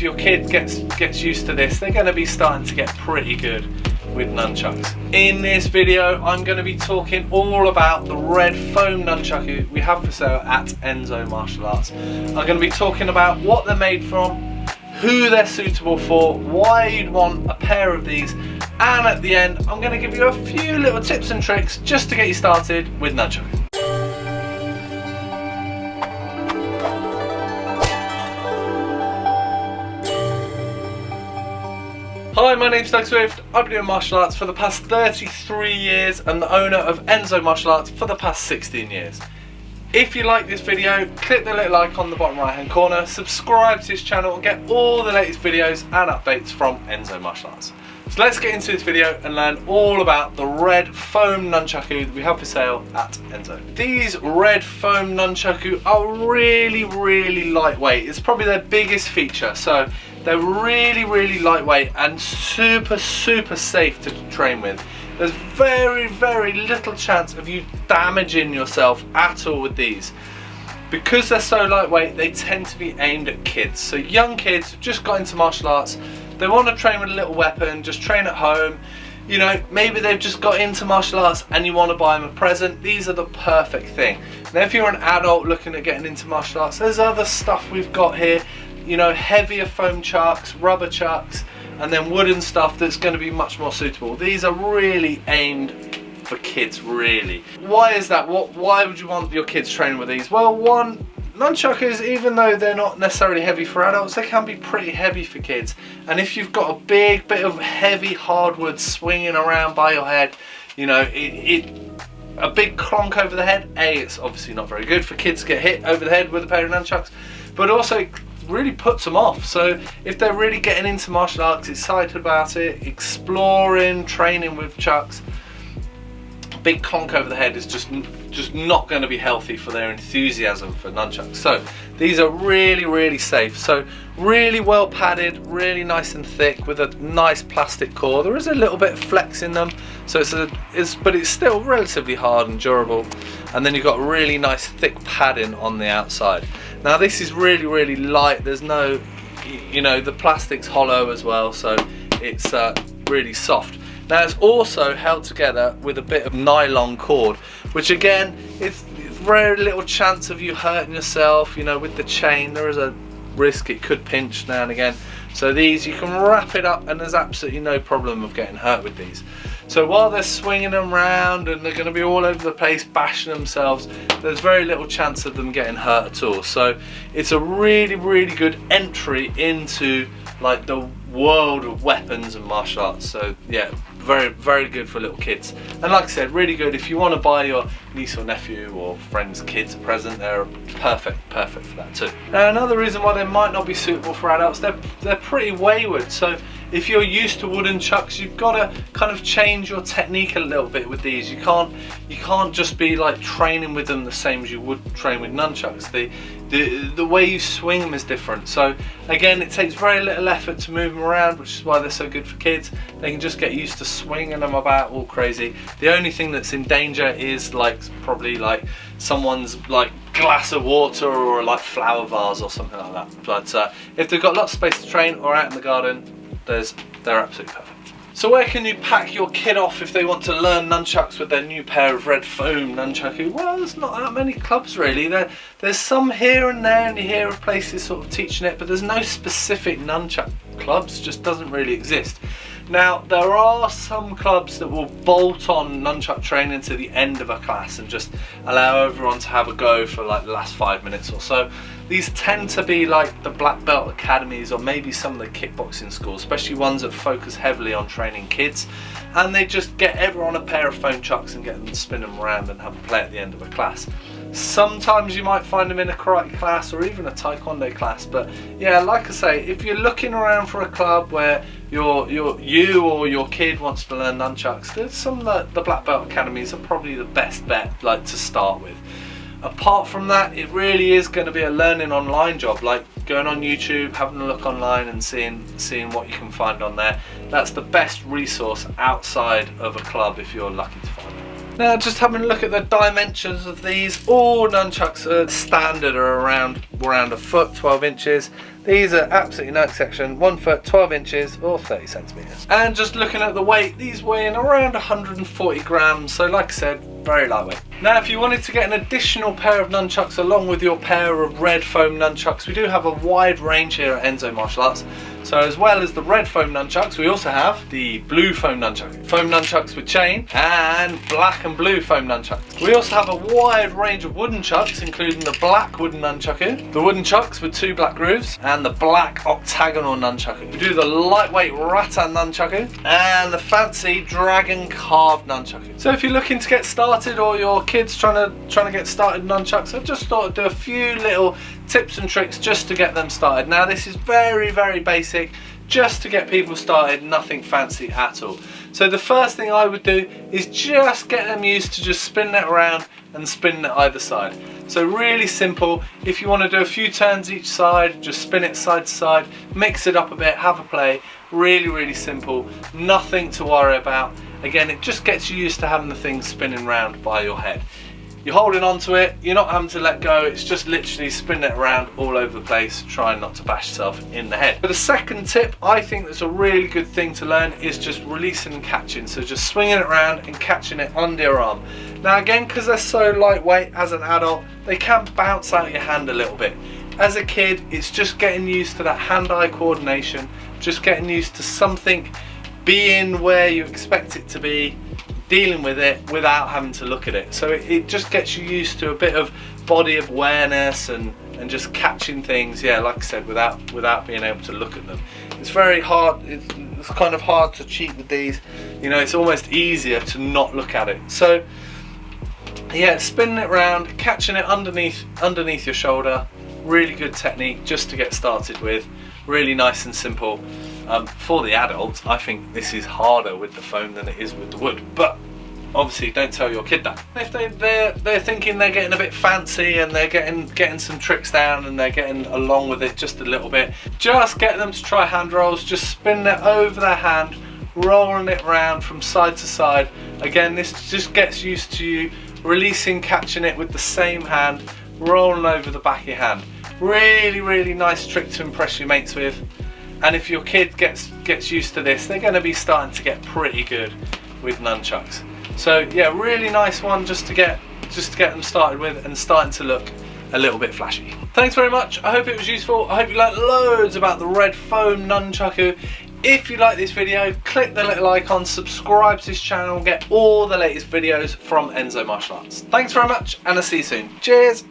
your kid gets used to this, they're going to be starting to get pretty good with nunchucks. In this video, I'm going to be talking all about the Red Foam Nunchaku we have for sale at Enso Martial Arts. I'm going to be talking about what they're made from, who they're suitable for, why you'd want a pair of these, and at the end, I'm going to give you a few little tips and tricks just to get you started with nunchucks. Hi, my name's Doug Swift. I've been doing martial arts for the past 33 years and the owner of Enso Martial Arts for the past 16 years. If you like this video, click the little icon on the bottom right hand corner, subscribe to this channel and get all the latest videos and updates from Enso Martial Arts. So let's get into this video and learn all about the Red Foam Nunchaku that we have for sale at Enso. These Red Foam Nunchaku are really lightweight. It's probably their biggest feature. So they're really lightweight and super safe to train with. There's very little chance of you damaging yourself at all with these. Because they're so lightweight, they tend to be aimed at kids. So young kids who've just got into martial arts, they want to train with a little weapon, just train at home. You know, maybe they've just got into martial arts and you want to buy them a present. These are the perfect thing. Now if you're an adult looking at getting into martial arts, there's other stuff we've got here. You know, heavier foam chucks, rubber chucks, and then wooden stuff that's going to be much more suitable. These are really aimed for kids, really. Why is that? Why would you want your kids training with these? Well, one, nunchuckers, even though they're not necessarily heavy for adults, they can be pretty heavy for kids. And if you've got a big bit of heavy hardwood swinging around by your head, you know, a big clonk over the head, it's obviously not very good for kids to get hit over the head with a pair of nunchucks, but also really puts them off. So if they're really getting into martial arts, excited about it, exploring, training with chucks, big clonk over the head is just not going to be healthy for their enthusiasm for nunchucks. So these are really safe. So really well padded, really nice and thick with a nice plastic core. There is a little bit of flex in them, so but it's still relatively hard and durable. And then you've got really nice thick padding on the outside. Now this is really light. There's no, you know, the plastic's hollow as well, so it's really soft. Now it's also held together with a bit of nylon cord, which again, it's very little chance of you hurting yourself. You know, with the chain there is a risk it could pinch now and again. So these, you can wrap it up and there's absolutely no problem of getting hurt with these. So while they're swinging them around and they're going to be all over the place bashing themselves, there's very little chance of them getting hurt at all. So it's a really good entry into like the world of weapons and martial arts. So yeah, very good for little kids. And like I said, really good if you want to buy your niece or nephew or friend's kids a present. They're perfect for that too. Now another reason why they might not be suitable for adults, they're pretty wayward. So if you're used to wooden chucks, you've got to kind of change your technique a little bit with these. You can't just be like training with them the same as you would train with nunchucks. The way you swing them is different. So again, it takes very little effort to move them around, which is why they're so good for kids. They can just get used to swinging them about all crazy. The only thing that's in danger is like probably like someone's like glass of water or like flower vase or something like that. But if they've got lots of space to train or out in the garden, they're absolutely perfect. So where can you pack your kid off if they want to learn nunchucks with their new pair of Red Foam Nunchaku? Well, there's not that many clubs really. There's some here and there, and you hear of places sort of teaching it, but there's no specific nunchuck clubs, just doesn't really exist. Now there are some clubs that will bolt on nunchuck training to the end of a class and just allow everyone to have a go for like the last 5 minutes or so. These tend to be like the black belt academies or maybe some of the kickboxing schools, especially ones that focus heavily on training kids, and they just get everyone a pair of foam chucks and get them to spin them around and have a play at the end of a class. Sometimes you might find them in a karate class or even a taekwondo class, but yeah, like I say, if you're looking around for a club where you or your kid wants to learn nunchucks, there's some of the black belt academies are probably the best bet like to start with. Apart from that, it really is going to be a learning online job, like going on YouTube, having a look online and seeing what you can find on there. That's the best resource outside of a club if you're lucky to find it. Now just having a look at the dimensions of these, all nunchucks are standard are around a foot, 12 inches. These are absolutely no exception, 1 foot, 12 inches or 30 centimeters. And just looking at the weight, these weigh in around 140 grams, so like I said, very lightweight. Now if you wanted to get an additional pair of nunchucks along with your pair of Red Foam Nunchucks, we do have a wide range here at Enso Martial Arts. So as well as the Red Foam Nunchucks, we also have the Blue Foam Nunchuck. Foam Nunchucks with chain and Black and Blue Foam Nunchucks. We also have a wide range of wooden chucks, including the Black Wooden Nunchaku, the wooden chucks with 2 black grooves, and the Black Octagonal Nunchaku. We do the lightweight Rattan Nunchaku and the fancy Dragon Carved Nunchaku. So if you're looking to get started, or your kids trying to get started in nunchucks, I've just thought I'd do a few little tips and tricks just to get them started. Now this is very, very basic, just to get people started, nothing fancy at all. So the first thing I would do is just get them used to just spinning it around and spinning it either side. So really simple. If you want to do a few turns each side, just spin it side to side, mix it up a bit, have a play. Really, really simple, nothing to worry about. Again, it just gets you used to having the thing spinning round by your head. You're holding on to it, you're not having to let go, it's just literally spinning it around all over the place, trying not to bash yourself in the head. But the second tip, I think that's a really good thing to learn, is just releasing and catching. So just swinging it around and catching it under your arm. Now again, because they're so lightweight, as an adult, they can bounce out your hand a little bit. As a kid, it's just getting used to that hand-eye coordination, just getting used to something being where you expect it to be, dealing with it without having to look at it. So it just gets you used to a bit of body awareness and just catching things, yeah, like I said, without being able to look at them. It's very hard, it's kind of hard to cheat with these, you know, it's almost easier to not look at it. So yeah, spinning it around, catching it underneath your shoulder, really good technique just to get started with, really nice and simple. For the adults, I think this is harder with the foam than it is with the wood, but obviously don't tell your kid that. If they're thinking they're getting a bit fancy and they're getting some tricks down and they're getting along with it just a little bit, just get them to try hand rolls, just spin it over their hand, rolling it around from side to side. Again, this just gets used to you releasing, catching it with the same hand, rolling over the back of your hand. Really, really nice trick to impress your mates with. And if your kid gets used to this, they're going to be starting to get pretty good with nunchucks. So yeah, really nice one just to get them started with and starting to look a little bit flashy. Thanks very much. I hope it was useful. I hope you learned loads about the Red Foam Nunchaku. If you like this video, click the little icon, subscribe to this channel, get all the latest videos from Enso Martial Arts. Thanks very much, and I'll see you soon. Cheers.